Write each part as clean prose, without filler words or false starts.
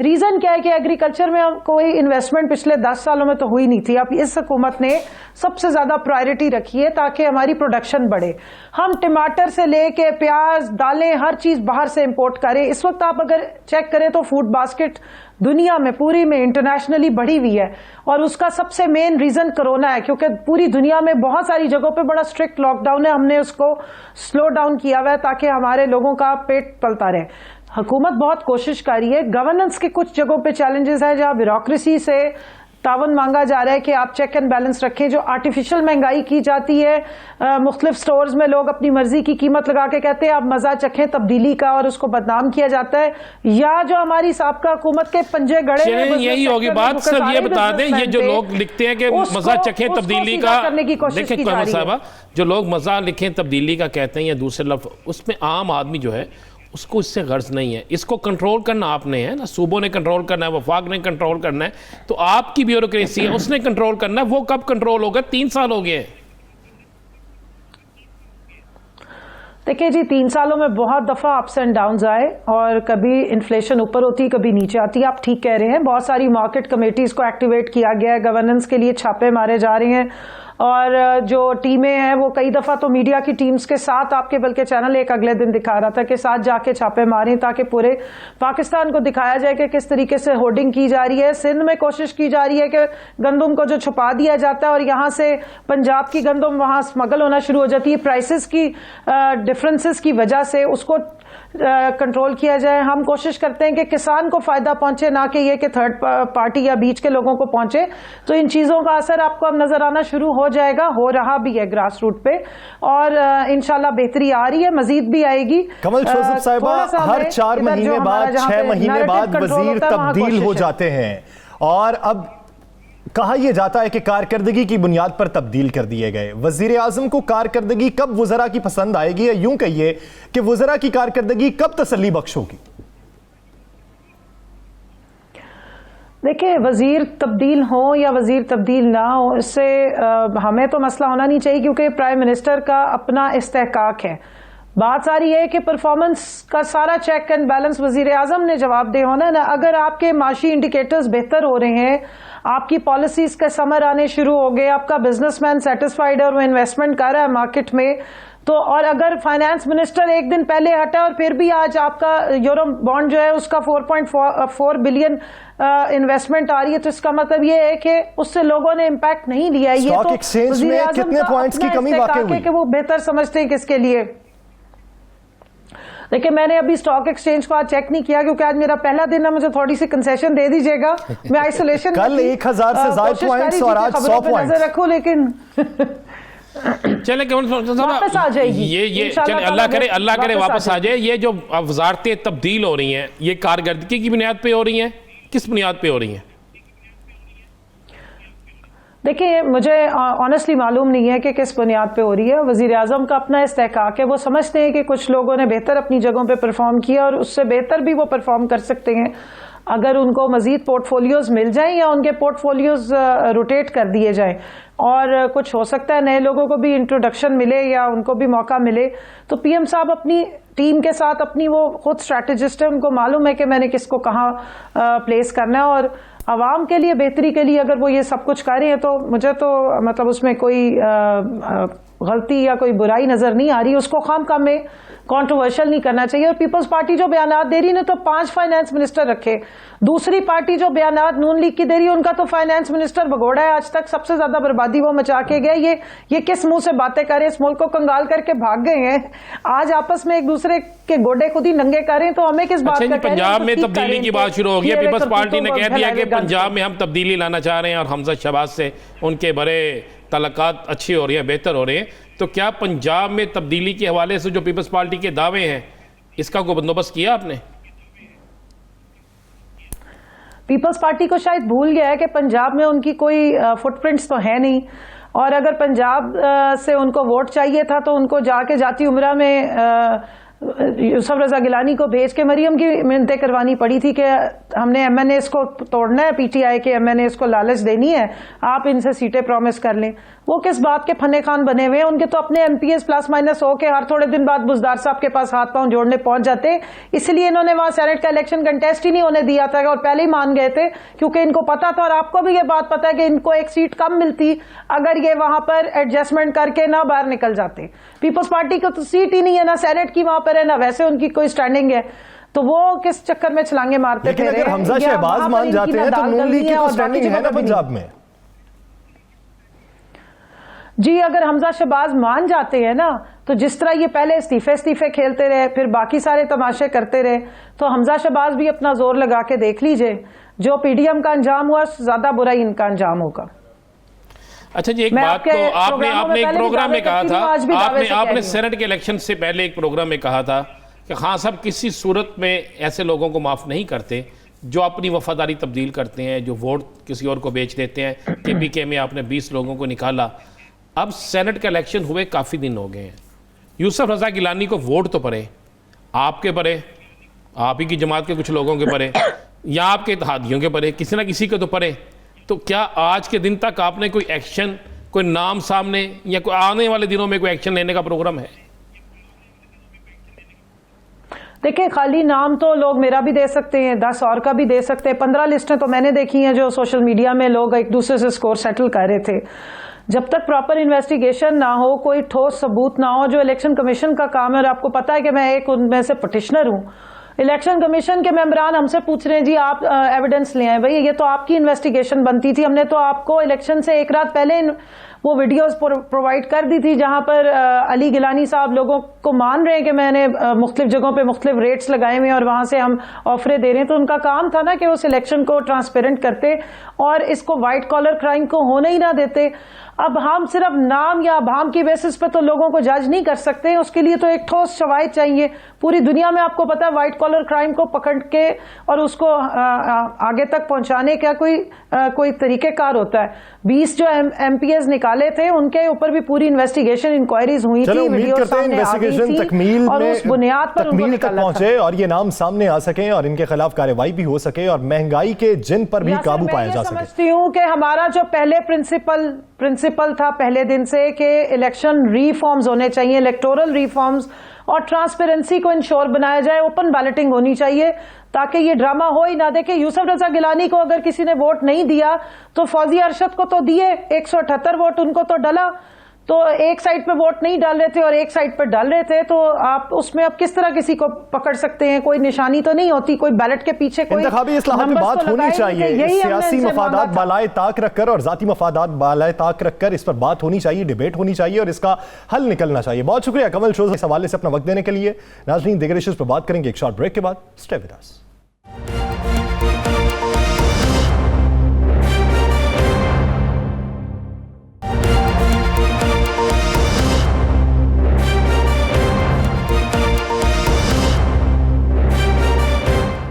Reason کیا ہے کہ ایگریکلچر میں کوئی انویسٹمنٹ پچھلے 10 سالوں میں تو ہوئی نہیں تھی. اب اس حکومت نے سب سے زیادہ پرائرٹی رکھی ہے تاکہ ہماری پروڈکشن بڑھے. ہم ٹماٹر سے لے کے پیاز, دالیں, ہر چیز باہر سے امپورٹ کریں. اس وقت آپ اگر چیک کریں تو فوڈ باسکٹ دنیا میں پوری میں انٹرنیشنلی بڑھی ہوئی ہے, اور اس کا سب سے مین ریزن کرونا ہے, کیونکہ پوری دنیا میں بہت ساری جگہوں پہ بڑا اسٹرکٹ لاک ڈاؤن ہے. ہم نے اس کو سلو ڈاؤن کیا ہوا ہے تاکہ ہمارے لوگوں کا پیٹ پلتا رہے. حکومت بہت کوشش کر رہی ہے. گورننس کے کچھ جگہوں پہ چیلنجز ہے جہاں بیوروکریسی سے تعاون مانگا جا رہا ہے کہ آپ چیک اینڈ بیلنس رکھیں. جو آرٹیفیشل مہنگائی کی جاتی ہے, مختلف سٹورز میں لوگ اپنی مرضی کی قیمت لگا کے کہتے ہیں آپ مزہ چکھیں تبدیلی کا, اور اس کو بدنام کیا جاتا ہے. یا جو ہماری سابقہ حکومت کے پنجے گڑے ہیں, یہی ہوگی بات. سر یہ بتا دیں, یہ جو لوگ لکھتے ہیں کہ مزہ چکھیں تبدیلی کا, دیکھیں قمر صاحبہ, جو لوگ مزہ لکھیں تبدیلی کا کہتے ہیں یا دوسرے لفظ, اس میں عام آدمی جو ہے اس کو اس سے غرض نہیں ہے. اس کو کنٹرول کرنا آپ نے ہے نا, صوبوں نے کنٹرول کرنا ہے, وفاق نے کنٹرول کرنا ہے. تو آپ کی بیوروکریسی ہے, اس نے کنٹرول کرنا ہے. وہ کب کنٹرول ہوگا؟ 3 سال ہو گئے. دیکھیں جی, 3 سالوں میں بہت دفعہ اپس اینڈ ڈاؤنز آئے, اور کبھی انفلیشن اوپر ہوتی, کبھی نیچے آتی. آپ ٹھیک کہہ رہے ہیں, بہت ساری مارکیٹ کمیٹیز کو ایکٹیویٹ کیا گیا ہے, گورننس کے لیے چھاپے مارے جا رہے ہیں, اور جو ٹیمیں ہیں وہ کئی دفعہ تو میڈیا کی ٹیمز کے ساتھ, آپ کے بلکہ چینل ایک اگلے دن دکھا رہا تھا کہ ساتھ جا کے چھاپے ماریں تاکہ پورے پاکستان کو دکھایا جائے کہ کس طریقے سے ہورڈنگ کی جا رہی ہے. سندھ میں کوشش کی جا رہی ہے کہ گندم کو جو چھپا دیا جاتا ہے اور یہاں سے پنجاب کی گندم وہاں اسمگل ہونا شروع ہو جاتی ہے, پرائسز کی ڈفرینسز کی وجہ سے اس کو کنٹرول کیا جائے. ہم کوشش کرتے ہیں کہ کسان کو فائدہ پہنچے, نہ کہ یہ کہ تھرڈ پارٹی یا بیچ کے لوگوں کو پہنچے. تو ان چیزوں کا اثر آپ کو اب نظر آنا شروع ہو جائے گا, ہو رہا بھی ہے گراس روٹ پہ, اور انشاءاللہ بہتری آ رہی ہے, مزید بھی آئے گی. کمل شوزب صاحبہ, ہر 4 مہینے بعد 6 مہینے بعد وزیر تبدیل ہو جاتے ہیں, اور اب کہا یہ جاتا ہے کہ کارکردگی کی بنیاد پر تبدیل کر دیے گئے. وزیر اعظم کو کارکردگی کب وزراء کی پسند آئے گی, یا یوں کہیے کہ وزراء کی کارکردگی کب تسلی بخش ہوگی؟ دیکھیں, وزیر تبدیل ہو یا وزیر تبدیل نہ ہو, اس سے ہمیں تو مسئلہ ہونا نہیں چاہیے, کیونکہ پرائم منسٹر کا اپنا استحقاق ہے. بات ساری ہے کہ پرفارمنس کا سارا چیک اینڈ بیلنس وزیر اعظم نے جواب دے ہونا ہے نا. اگر آپ کے معاشی انڈیکیٹرز بہتر ہو رہے ہیں, آپ کی پالیسیز کا سمر آنے شروع ہو گئے, آپ کا بزنس مین سیٹسفائیڈ ہے اور وہ انویسٹمنٹ کر رہا ہے مارکیٹ میں, تو اور اگر فائنانس منسٹر ایک دن پہلے ہٹا اور پھر بھی آج آپ کا یورو بانڈ جو ہے اس کا 4.4 بلین انویسٹمنٹ آ رہی ہے, تو اس کا مطلب یہ ہے کہ اس سے لوگوں نے امپیکٹ نہیں لیا. یہ تو وزیر اعظم کا اپنا استحقاق ہے کہ وہ بہتر سمجھتے ہیں کس کے لیے. لیکن میں نے ابھی اسٹاک ایکسچینج کو آج چیک نہیں کیا, کیونکہ آج میرا پہلا دن ہے, مجھے تھوڑی سی کنسیشن دے دیجیے گا. میں آئسولیشن کل 1000 سے زائد پوائنٹس اور آج 100 پوائنٹس نظر رکھوں, لیکن چلے واپس آ جائے گی. یہ چلے, اللہ کرے واپس آ جائے. یہ جو وزارتیں تبدیل ہو رہی ہیں, یہ کارکردگی کی بنیاد پہ ہو رہی ہیں, کس بنیاد پہ ہو رہی ہیں؟ دیکھیں, مجھے آنیسٹلی معلوم نہیں ہے کہ کس بنیاد پہ ہو رہی ہے. وزیر اعظم کا اپنا استحقاق ہے, وہ سمجھتے ہیں کہ کچھ لوگوں نے بہتر اپنی جگہوں پہ پرفارم کیا اور اس سے بہتر بھی وہ پرفارم کر سکتے ہیں اگر ان کو مزید پورٹ فولیوز مل جائیں یا ان کے پورٹ فولیوز روٹیٹ کر دیے جائیں. اور کچھ ہو سکتا ہے نئے لوگوں کو بھی انٹروڈکشن ملے یا ان کو بھی موقع ملے. تو پی ایم صاحب اپنی ٹیم کے ساتھ اپنی, وہ خود اسٹریٹجسٹ ہے, ان کو معلوم ہے کہ میں نے کس کو کہاں پلیس کرنا ہے, اور عوام کے لیے بہتری کے لیے اگر وہ یہ سب کچھ کر رہے ہیں تو مجھے تو مطلب اس میں کوئی غلطی یا کوئی برائی نظر نہیں آ رہی. اس کو خام خام میں کانٹروورشل نہیں کرنا چاہیے. اور پیپلز پارٹی جو بیانات دے رہی ہے تو 5 فائنانس منسٹر رکھے. دوسری پارٹی جو بیانات نون لیگ کی دے رہی ہے, ان کا تو فائنانس منسٹر بگوڑا ہے. آج تک سب سے زیادہ بربادی وہ مچا کے گئے. یہ کس منہ سے باتیں کر رہے ہیں, اس ملک کو کنگال کر کے بھاگ گئے ہیں. آج آپس میں ایک دوسرے کے گوڈے خود ہی ننگے کر رہے ہیں, تو ہمیں کس بات کا. پنجاب میں تبدیلی کی بات شروع ہو گئی. پیپلز پارٹی نے کہہ دیا کہ پنجاب میں ہم تبدیلی لانا چاہ رہے ہیں, اور حمزہ شہباز سے ان کے بڑے تعلقات اچھی ہو رہی ہیں, بہتر ہو رہے ہیں. تو کیا پنجاب میں تبدیلی کے حوالے سے جو پیپلز پارٹی کے دعوے ہیں, اس کا کوئی بندوبست کیا آپ نے؟ پیپلز پارٹی کو شاید بھول گیا ہے کہ پنجاب میں ان کی کوئی فٹ پرنٹس تو ہے نہیں, اور اگر پنجاب سے ان کو ووٹ چاہیے تھا تو ان کو جا کے جاتی عمرہ میں یوسف رضا گیلانی کو بھیج کے مریم کی منتیں کروانی پڑی تھی کہ ہم نے ایم این ایز کو توڑنا ہے, پی ٹی آئی کے ایم این ایز کو لالچ دینی ہے, آپ ان سے سیٹیں پرومس کر لیں. وہ کس بات کے فنے خان بنے ہوئے ہیں؟ ان کے تو اپنے MPs plus minus ہو کے ہر تھوڑے دن بعد بزدار صاحب کے پاس ہاتھ پاؤں جوڑنے پہنچ جاتے, اس لیے انہوں نے وہاں سینٹ کا الیکشن کنٹیسٹ ہی نہیں ہونے دیا تھا, اور پہلے ہی مان گئے تھے کیونکہ ان کو پتا تھا, اور آپ کو بھی یہ بات پتا ہے کہ ان کو ایک سیٹ کم ملتی اگر یہ وہاں پر ایڈجسٹمنٹ کر کے نہ باہر نکل جاتے. پیپلز پارٹی کو تو سیٹ ہی نہیں ہے, نہ سینٹ کی وہاں پر ہے, نہ ویسے ان کی کوئی اسٹینڈنگ ہے, تو وہ کس چکر میں چھلانگے مارتے لیکن اگر حمزہ شہباز مان جاتے ہیں تو نون لیگ کی تو اسٹینڈنگ ہے نا پنجاب میں. جی اگر حمزہ شہباز مان جاتے ہیں نا, تو جس طرح یہ پہلے استعفے کھیلتے رہے, پھر باقی سارے تماشے کرتے رہے, تو حمزہ شہباز بھی اپنا زور لگا کے دیکھ لیجئے, جو پی ڈی ایم کا انجام ہوا زیادہ برا ہی ان کا انجام ہوگا. اچھا جی, ایک بات تو آپ نے ایک پروگرام میں کہا تھا, آپ نے سینٹ کے الیکشن سے پہلے ایک پروگرام میں کہا تھا کہ خان صاحب کسی صورت میں ایسے لوگوں کو معاف نہیں کرتے جو اپنی وفاداری تبدیل کرتے ہیں, جو ووٹ کسی اور کو بیچ دیتے ہیں. کے پی کے میں آپ نے 20 لوگوں کو نکالا, اب سینٹ کا الیکشن ہوئے کافی دن ہو گئے ہیں, یوسف رضا گیلانی کو ووٹ تو پڑے, آپ کے پڑے, آپ ہی کی جماعت کے کچھ لوگوں کے پڑے, یا آپ کے اتحادیوں کے پڑے, کسی نہ کسی کے تو پڑے, تو کیا آج کے دن تک آپ نے کوئی ایکشن, کوئی نام سامنے, یا کوئی آنے والے دنوں میں کوئی ایکشن لینے کا پروگرام ہے؟ دیکھیں خالی نام تو لوگ میرا بھی دے سکتے ہیں, 10 اور کا بھی دے سکتے ہیں, 15 لسٹیں تو میں نے دیکھی ہیں جو سوشل میڈیا میں لوگ ایک دوسرے سے سکور سیٹل کر رہے تھے. جب تک پراپر انویسٹیگیشن نہ ہو, کوئی ٹھوس ثبوت نہ ہو, جو الیکشن کمیشن کا کام ہے, اور آپ کو پتا ہے کہ میں ایک ان میں سے پٹیشنر ہوں, الیکشن کمیشن کے ممبران ہم سے پوچھ رہے ہیں جی آپ ایویڈنس لے آئیں. بھائی یہ تو آپ کی انویسٹیگیشن بنتی تھی, ہم نے تو آپ کو الیکشن سے ایک رات پہلے وہ ویڈیوز پرووائڈ کر دی تھی جہاں پر علی گیلانی صاحب لوگوں کو مان رہے ہیں کہ میں نے مختلف جگہوں پہ مختلف ریٹس لگائے ہوئے ہیں اور وہاں سے ہم آفریں دے رہے ہیں. تو ان کا کام تھا نا کہ اس الیکشن کو ٹرانسپیرنٹ کرتے اور اس کو وائٹ کالر کرائم کو ہونے ہی نہ دیتے. اب ہم صرف نام یا ابہام کی بیسس پہ تو لوگوں کو جج نہیں کر سکتے, اس کے لیے تو ایک ٹھوس شواہد چاہیے. پوری دنیا میں آپ کو پتا ہے وائٹ کالر کرائم کو پکڑ کے اور اس کو آگے تک پہنچانے کا کوئی طریقہ کار ہوتا ہے. 20 جو ایم پی ایز نکالے تھے ان کے اوپر بھی پوری انویسٹیگیشن انکوائریز ہوئی تھی, ویڈیو سامنے آ گئی تھی, اور اس بنیاد پر ان کو نکالا پہنچے اور یہ نام سامنے آ سکیں اور ان کے خلاف کارروائی بھی ہو سکے اور مہنگائی کے جن پر بھی قابو پایا جا سکے. میں سمجھتی ہوں کہ ہمارا جو پہلے پرنسپل تھا پہلے دن سے کہ الیکشن ریفارمز ہونے چاہیے, الیکٹورل ریفارمز, اور ٹرانسپیرنسی کو انشور بنایا جائے, اوپن بیلٹنگ ہونی چاہیے تاکہ یہ ڈرامہ ہو ہی نہ. دیکھیں یوسف رضا گیلانی کو اگر کسی نے ووٹ نہیں دیا تو فوزی ارشد کو تو دیے, 178 ووٹ ان کو تو ڈلا, تو ایک سائڈ پہ ووٹ نہیں ڈال رہے تھے اور ایک سائڈ پہ ڈال رہے تھے, تو آپ اس میں اب کس طرح کسی کو پکڑ سکتے ہیں؟ کوئی نشانی تو نہیں ہوتی, کوئی بیلٹ کے پیچھے کوئی انتخابی اصلاحات میں بات ہونی چاہیے, سیاسی مفادات بالائے طاق رکھ کر اور ذاتی مفادات بالائے طاق رکھ کر اس پر بات ہونی چاہیے, ڈیبیٹ ہونی چاہیے اور اس کا حل نکلنا چاہیے. بہت شکریہ کمل شوز اس حوالے سے اپنا وقت دینے کے لیے. ناظرین دیگر ایشوز پر بات کریں گے ایک شارٹ بریک کے بعد. Stay with us.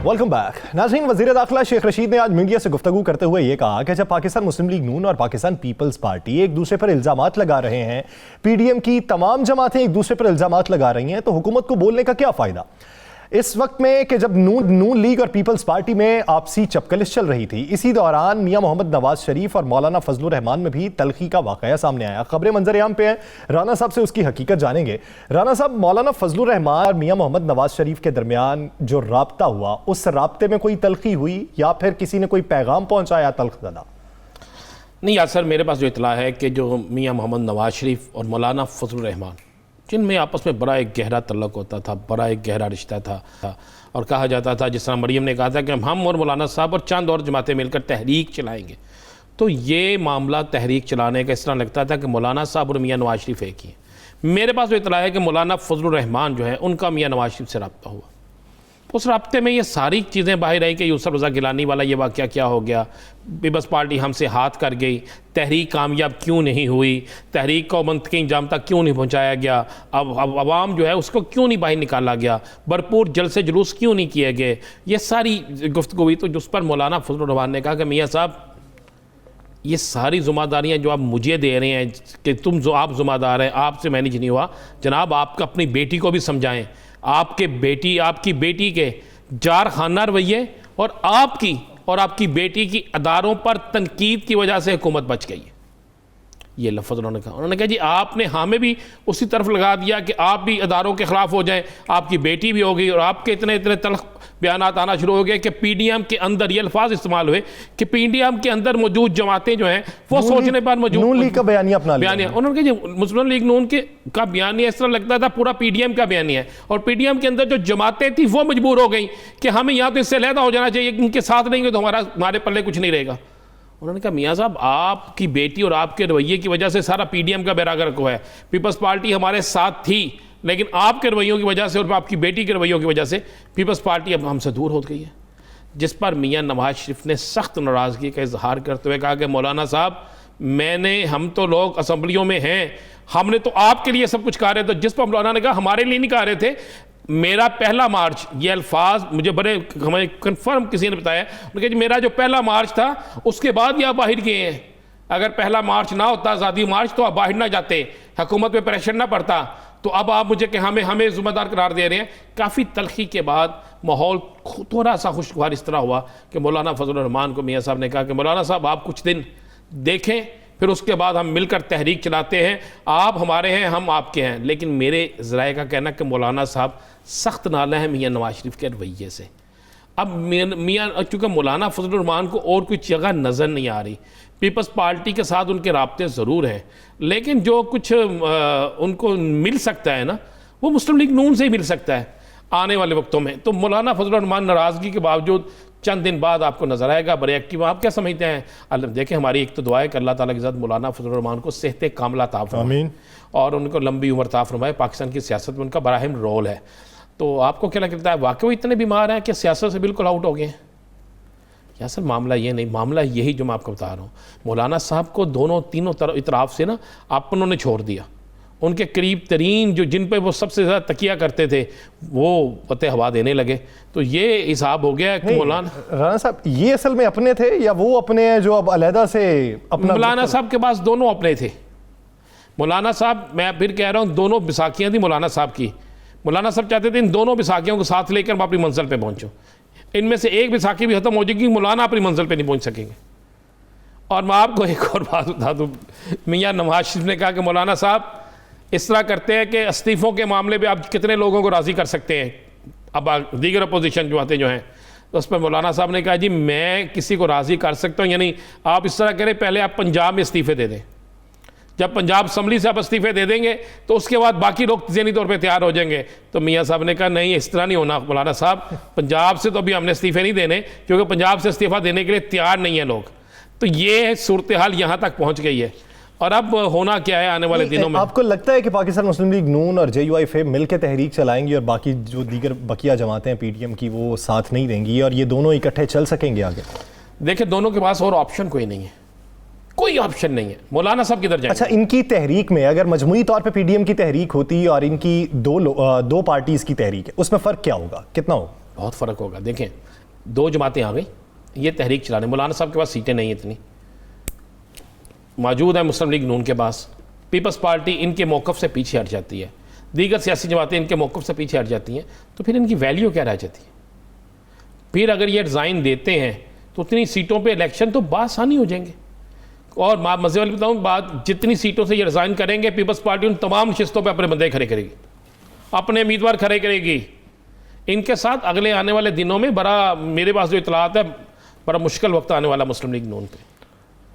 Welcome back. ناظرین وزیر داخلہ شیخ رشید نے آج میڈیا سے گفتگو کرتے ہوئے یہ کہا کہ جب پاکستان مسلم لیگ نون اور پاکستان پیپلز پارٹی ایک دوسرے پر الزامات لگا رہے ہیں, پی ڈی ایم کی تمام جماعتیں ایک دوسرے پر الزامات لگا رہی ہیں, تو حکومت کو بولنے کا کیا فائدہ اس وقت میں کہ جب نون لیگ اور پیپلز پارٹی میں آپسی چپکلش چل رہی تھی. اسی دوران میاں محمد نواز شریف اور مولانا فضل الرحمان میں بھی تلخی کا واقعہ سامنے آیا. خبریں منظر عام پہ ہیں, رانا صاحب سے اس کی حقیقت جانیں گے. رانا صاحب, مولانا فضل الرحمان اور میاں محمد نواز شریف کے درمیان جو رابطہ ہوا, اس رابطے میں کوئی تلخی ہوئی یا پھر کسی نے کوئی پیغام پہنچایا تلخ زدہ؟ نہیں یار سر, میرے پاس جو اطلاع ہے کہ جو میاں محمد نواز شریف اور مولانا فضل الرحمان جن میں آپس میں بڑا ایک گہرا تعلق ہوتا تھا, بڑا ایک گہرا رشتہ تھا, اور کہا جاتا تھا جس طرح مریم نے کہا تھا کہ ہم اور مولانا صاحب اور چند اور جماعتیں مل کر تحریک چلائیں گے, تو یہ معاملہ تحریک چلانے کا اس طرح لگتا تھا کہ مولانا صاحب اور میاں نواز شریف ایک ہی ہیں. میرے پاس جو اطلاع ہے کہ مولانا فضل الرحمان جو ہے ان کا میاں نواز شریف سے رابطہ ہوا. اس رابطے میں یہ ساری چیزیں باہر آئیں کہ یوسف رضا گیلانی والا یہ واقعہ کیا ہو گیا, پیپلز پارٹی ہم سے ہاتھ کر گئی, تحریک کامیاب کیوں نہیں ہوئی, تحریک کو منطقی انجام تک کیوں نہیں پہنچایا گیا, اب عوام جو ہے اس کو کیوں نہیں باہر نکالا گیا, بھرپور جلسے جلوس کیوں نہیں کیے گئے, یہ ساری گفتگو ہوئی. تو جس پر مولانا فضل الرحمان نے کہا کہ میاں صاحب یہ ساری ذمہ داریاں جو آپ مجھے دے رہے ہیں کہ آپ ذمہ دار ہیں, آپ سے مینیج نہیں ہوا, جناب آپ اپنی بیٹی کو بھی سمجھائیں, آپ کی بیٹی کے جارخانہ رویے اور آپ کی بیٹی کی اداروں پر تنقید کی وجہ سے حکومت بچ گئی ہے. یہ لفظ انہوں نے کہا جی آپ نے ہمیں بھی اسی طرف لگا دیا کہ آپ بھی اداروں کے خلاف ہو جائیں, آپ کی بیٹی بھی ہو گئی, اور آپ کے اتنے تلخ بیانات آنا شروع ہو گئے کہ پی ڈی ایم کے اندر یہ الفاظ استعمال ہوئے کہ پی ڈی ایم کے اندر موجود جماعتیں جو ہیں وہ سوچنے پر موجود نون لیگ کا بیانیہ اپنا لیا. انہوں نے کہا جی مسلم لیگ نون کا بیانیہ اس طرح لگتا تھا پورا پی ڈی ایم کا بیانیہ ہے, اور پی ڈی ایم کے اندر جو جماعتیں تھیں وہ مجبور ہو گئیں کہ ہمیں یا تو اس سے علیحدہ ہو جانا چاہیے, ان کے ساتھ نہیں گے تو ہمارے پلے کچھ نہیں رہے گا. انہوں نے کہا میاں صاحب آپ کی بیٹی اور آپ کے رویے کی وجہ سے سارا پی ڈی ایم کا بیڑا غرق ہوا ہے. پیپلز پارٹی ہمارے ساتھ تھی, لیکن آپ کے رویوں کی وجہ سے اور آپ کی بیٹی کے رویوں کی وجہ سے پیپلز پارٹی اب ہم سے دور ہو گئی ہے. جس پر میاں نواز شریف نے سخت ناراضگی کا اظہار کرتے ہوئے کہا کہ مولانا صاحب ہم تو لوگ اسمبلیوں میں ہیں, ہم نے تو آپ کے لیے سب کچھ کہا رہے تھے. جس پر مولانا نے کہا ہمارے لیے نہیں کہا رہے تھے, میرا پہلا مارچ, یہ الفاظ مجھے ہمیں کنفرم کسی نے بتایا, انہوں نے کہا جی میرا جو پہلا مارچ تھا اس کے بعد یہ آپ باہر گئے ہیں, اگر پہلا مارچ نہ ہوتا آزادی مارچ تو آپ باہر نہ جاتے, حکومت پہ پریشر نہ پڑتا, تو اب آپ مجھے کہ ہمیں ذمہ دار قرار دے رہے ہیں. کافی تلخی کے بعد ماحول تھوڑا سا خوشگوار اس طرح ہوا کہ مولانا فضل الرحمان کو میاں صاحب نے کہا کہ مولانا صاحب آپ کچھ دن دیکھیں, پھر اس کے بعد ہم مل کر تحریک چلاتے ہیں, آپ ہمارے ہیں ہم آپ کے ہیں. لیکن میرے ذرائع کا کہنا کہ مولانا صاحب سخت نالہ ہیں میاں نواز شریف کے رویے سے. اب میاں چونکہ مولانا فضل الرحمان کو اور کوئی جگہ نظر نہیں آ رہی, پیپلز پارٹی کے ساتھ ان کے رابطے ضرور ہیں, لیکن جو کچھ ان کو مل سکتا ہے نا وہ مسلم لیگ نون سے ہی مل سکتا ہے آنے والے وقتوں میں. تو مولانا فضل الرحمان ناراضگی کے باوجود چند دن بعد آپ کو نظر آئے گا بڑے ایکٹیو. آپ کیا سمجھتے ہیں؟ دیکھیں ہماری ایک تو دعا ہے کہ اللہ تعالیٰ کی ذات مولانا فضل الرحمان کو صحت کاملہ عطا فرمائے اور ان کو لمبی عمر عطا فرمائے. پاکستان کی سیاست میں ان کا بڑا اہم رول ہے. تو آپ کو کیا لگتا ہے واقعی وہ اتنے بیمار ہیں کہ سیاست سے بالکل آؤٹ ہو گئے ہیں؟ یا سر معاملہ یہ نہیں, معاملہ یہی جو میں آپ کو بتا رہا ہوں. مولانا صاحب کو تینوں اطراف سے نا اپنوں نے چھوڑ دیا. ان کے قریب ترین جن پہ وہ سب سے زیادہ تکیہ کرتے تھے وہ پتہ ہوا دینے لگے. تو یہ حساب ہو گیا کہ رانا صاحب یہ اصل میں اپنے تھے یا وہ اپنے ہیں جو اب علیحدہ سے اپنا؟ مولانا صاحب کے پاس دونوں اپنے تھے. مولانا صاحب, میں پھر کہہ رہا ہوں, دونوں بیساکھیاں تھیں مولانا صاحب کی. مولانا صاحب چاہتے تھے ان دونوں بیساکھیوں کو ساتھ لے کر میں اپنی منزل پہ پہنچوں. ان میں سے ایک بیساکھی بھی ختم ہو جائے گی, مولانا اپنی منزل پہ نہیں پہنچ سکیں گے. اور میں آپ کو ایک اور بات بتا دوں, میاں نواز شریف نے کہا کہ مولانا صاحب اس طرح کرتے ہیں کہ استعفوں کے معاملے پہ آپ کتنے لوگوں کو راضی کر سکتے ہیں, اب دیگر اپوزیشن جماعتیں جو ہیں. تو اس پر مولانا صاحب نے کہا جی میں کسی کو راضی کر سکتا ہوں, یعنی آپ اس طرح کریں پہلے آپ پنجاب میں استعفے دے دیں, جب پنجاب اسمبلی سے آپ استعفے دے دیں گے تو اس کے بعد باقی لوگ ذہنی طور پہ تیار ہو جائیں گے. تو میاں صاحب نے کہا نہیں اس طرح نہیں ہونا مولانا صاحب, پنجاب سے تو ابھی ہم نے استعفے نہیں دینے کیونکہ پنجاب سے استعفیٰ دینے کے لیے تیار نہیں ہیں لوگ. تو یہ صورتحال یہاں تک پہنچ گئی ہے. اور اب ہونا کیا ہے آنے والے دنوں میں؟ آپ کو لگتا ہے کہ پاکستان مسلم لیگ نون اور جے یو آئی فے مل کے تحریک چلائیں گی اور باقی جو دیگر بقیہ جماعتیں پی ٹی ایم کی وہ ساتھ نہیں دیں گی اور یہ دونوں اکٹھے چل سکیں گے آگے؟ دیکھیں دونوں کے پاس اور آپشن کوئی نہیں ہے, کوئی آپشن نہیں ہے. مولانا صاحب کدھر جائیں؟ اچھا ان کی تحریک میں اگر مجموعی طور پہ پی ڈی ایم کی تحریک ہوتی اور ان کی دو پارٹیز کی تحریک ہے, اس میں فرق کیا ہوگا, کتنا ہوگا؟ بہت فرق ہوگا. دیکھیں دو جماعتیں آ گئی, یہ تحریک چلانے, مولانا صاحب کے پاس سیٹیں نہیں اتنی موجود ہے, مسلم لیگ نون کے پاس, پیپلز پارٹی ان کے موقف سے پیچھے ہٹ جاتی ہے, دیگر سیاسی جماعتیں ان کے موقف سے پیچھے ہٹ جاتی ہیں, تو پھر ان کی ویلیو کیا رہ جاتی ہے؟ پھر اگر یہ ڈیزائن دیتے ہیں تو اتنی سیٹوں پہ الیکشن تو بآسانی ہو جائیں گے. اور مزے والی بتاؤں بات, جتنی سیٹوں سے یہ ڈیزائن کریں گے پیپلز پارٹی ان تمام نشستوں پہ اپنے بندے کھڑے کرے گی, اپنے امیدوار کھڑے کرے گی. ان کے ساتھ اگلے آنے والے دنوں میں میرے پاس جو اطلاعات ہے بڑا مشکل وقت آنے والا مسلم لیگ نون پہ.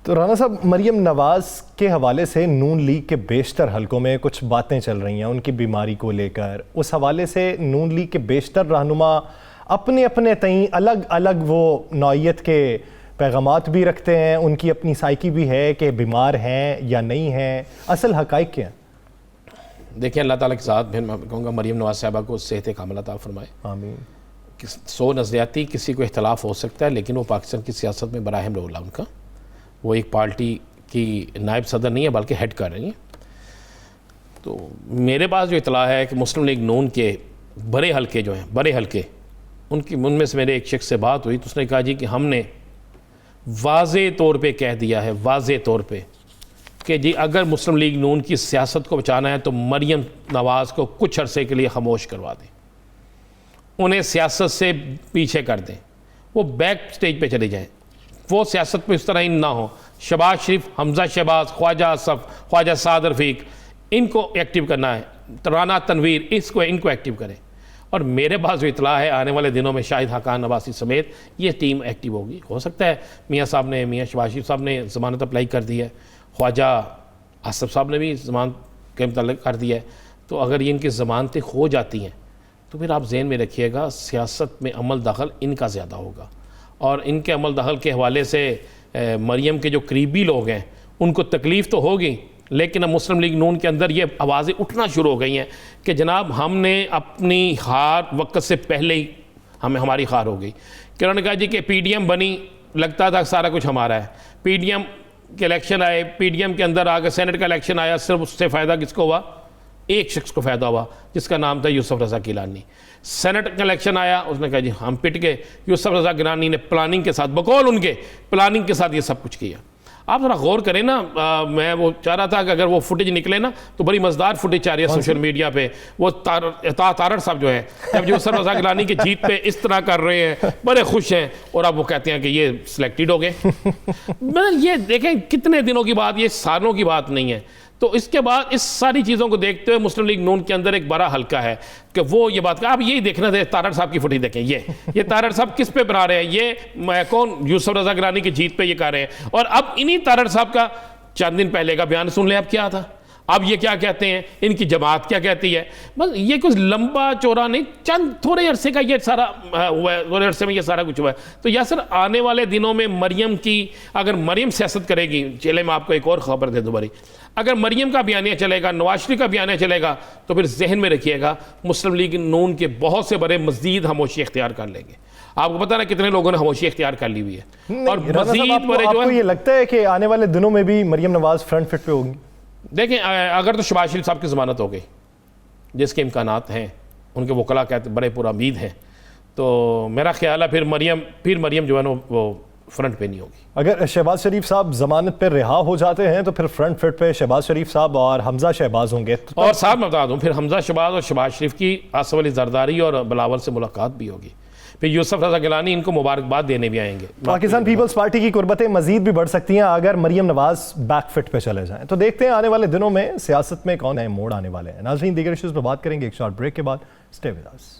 تو رانا صاحب مریم نواز کے حوالے سے نون لیگ کے بیشتر حلقوں میں کچھ باتیں چل رہی ہیں ان کی بیماری کو لے کر, اس حوالے سے نون لیگ کے بیشتر رہنما اپنے اپنے تئیں الگ الگ وہ نوعیت کے پیغامات بھی رکھتے ہیں, ان کی اپنی سائیکی بھی ہے کہ بیمار ہیں یا نہیں ہیں, اصل حقائق کیا ہیں؟ دیکھیں اللہ تعالیٰ کے ساتھ میں کہوں گا مریم نواز صاحبہ کو صحت کاملہ عطا فرمائے. آمین. 100 نظریاتی کسی کو اختلاف ہو سکتا ہے لیکن وہ پاکستان کی سیاست میں بڑا اہم رول ہے ان کا. وہ ایک پارٹی کی نائب صدر نہیں ہے بلکہ ہیڈ کر رہی ہیں. تو میرے پاس جو اطلاع ہے کہ مسلم لیگ نون کے بڑے حلقے جو ہیں, بڑے حلقے, ان میں سے میرے ایک شخص سے بات ہوئی تو اس نے کہا جی کہ ہم نے واضح طور پہ کہہ دیا ہے, واضح طور پہ کہ جی اگر مسلم لیگ نون کی سیاست کو بچانا ہے تو مریم نواز کو کچھ عرصے کے لیے خاموش کروا دیں. انہیں سیاست سے پیچھے کر دیں, وہ بیک سٹیج پہ چلے جائیں, وہ سیاست میں اس طرح نہ ہو. شہباز شریف, حمزہ شہباز, خواجہ اصف, خواجہ سعد رفیق, ان کو ایکٹیو کرنا ہے. رانا تنویر, ان کو ایکٹیو کریں. اور میرے پاس جو اطلاع ہے آنے والے دنوں میں شاہد حقان عباسی سمیت یہ ٹیم ایکٹیو ہوگی. ہو سکتا ہے میاں شہباز شریف صاحب نے ضمانت اپلائی کر دی ہے, خواجہ اصف صاحب نے بھی ضمانت کے متعلق کر دیا ہے. تو اگر یہ ان کی ضمانتیں ہو جاتی ہیں تو پھر آپ ذہن میں رکھیے گا سیاست میں عمل دخل ان کا زیادہ ہوگا. اور ان کے عمل دخل کے حوالے سے مریم کے جو قریبی لوگ ہیں ان کو تکلیف تو ہوگی, لیکن اب مسلم لیگ نون کے اندر یہ آوازیں اٹھنا شروع ہو گئی ہیں کہ جناب ہم نے اپنی ہار وقت سے پہلے ہی ہماری ہار ہو گئی. کہ انہوں نے کہا جی کہ پی ڈی ایم بنی, لگتا تھا سارا کچھ ہمارا ہے. پی ڈی ایم کے الیکشن آئے, پی ڈی ایم کے اندر آ کے سینٹ کا الیکشن آیا, صرف اس سے فائدہ کس کو ہوا؟ ایک شخص کو فائدہ ہوا جس کا نام تھا یوسف رضا گیلانی. سینٹ کا الیکشن آیا, اس نے کہا جی ہم پٹ گئے. یوسف رضا گیلانی نے پلاننگ کے ساتھ, بقول ان کے پلاننگ کے ساتھ یہ سب کچھ کیا. آپ ذرا غور کریں نا, میں وہ چاہ رہا تھا کہ اگر وہ فوٹیج نکلے نا تو بڑی مزدار فوٹیج چاہ رہی ہے سوشل میڈیا پہ. وہ تارڑ صاحب جو ہے جب یوسف رضا گیلانی کی جیت پہ اس طرح کر رہے ہیں, بڑے خوش ہیں, اور اب وہ کہتے ہیں کہ یہ سلیکٹڈ ہو گئے. یہ دیکھیں کتنے دنوں کی بات, یہ سالوں کی بات نہیں ہے. تو اس کے بعد اس ساری چیزوں کو دیکھتے ہوئے مسلم لیگ نون کے اندر ایک بڑا حلقہ ہے کہ وہ یہ بات, آپ یہی دیکھنا تھے تارڑ صاحب کی فوٹیج دیکھیں, یہ تارڑ صاحب کس پہ بنا رہے ہیں, یہ کون یوسف رضا گیلانی کی جیت پہ یہ کر رہے ہیں. اور اب انہی تارڑ صاحب کا چند دن پہلے کا بیان سن لیں اب کیا تھا, اب یہ کیا کہتے ہیں, ان کی جماعت کیا کہتی ہے. بس یہ کچھ لمبا چوڑا نہیں, چند تھوڑے عرصے کا یہ سارا ہوا ہے, تھوڑے عرصے میں یہ سارا کچھ ہوا ہے. تو یاسر آنے والے دنوں میں مریم کی, اگر مریم سیاست کرے گی, چلے میں آپ کو ایک اور خبر دے دوں بڑی, اگر مریم کا بیانیہ چلے گا, نواز شریف کا بیانیہ چلے گا, تو پھر ذہن میں رکھیے گا مسلم لیگ نون کے بہت سے بڑے مزید خاموشی اختیار کر لیں گے. آپ کو پتہ نا کتنے لوگوں نے خاموشی اختیار کر لی ہوئی ہے. اور مزید بڑے جو ہے, یہ لگتا ہے کہ آنے والے دنوں میں بھی مریم نواز فرنٹ فٹ پہ ہوگی. دیکھیں اگر تو شہباز شریف صاحب کی ضمانت ہو گئی, جس کے امکانات ہیں, ان کے وکلاء کہتے بڑے پر امید ہیں, تو میرا خیال ہے پھر مریم جو ہے نا وہ فرنٹ پہ نہیں ہوگی. اگر شہباز شریف صاحب ضمانت پہ رہا ہو جاتے ہیں تو پھر فرنٹ فٹ پہ شہباز شریف صاحب اور حمزہ شہباز ہوں گے. اور صاحب میں بتا دوں, پھر حمزہ شہباز اور شہباز شریف کی آصف علی زرداری اور بلاول سے ملاقات بھی ہوگی. پھر یوسف رضا گیلانی ان کو مبارکباد دینے بھی آئیں گے. پاکستان پیپلز پارٹی کی قربتیں مزید بھی بڑھ سکتی ہیں اگر مریم نواز بیک فٹ پہ چلے جائیں. تو دیکھتے ہیں آنے والے دنوں میں سیاست میں کون نئے موڑ آنے والے ہیں. ناظرین, دیگر ایشوز پہ بات کریں گے ایک شارٹ بریک کے بعد. Stay with us.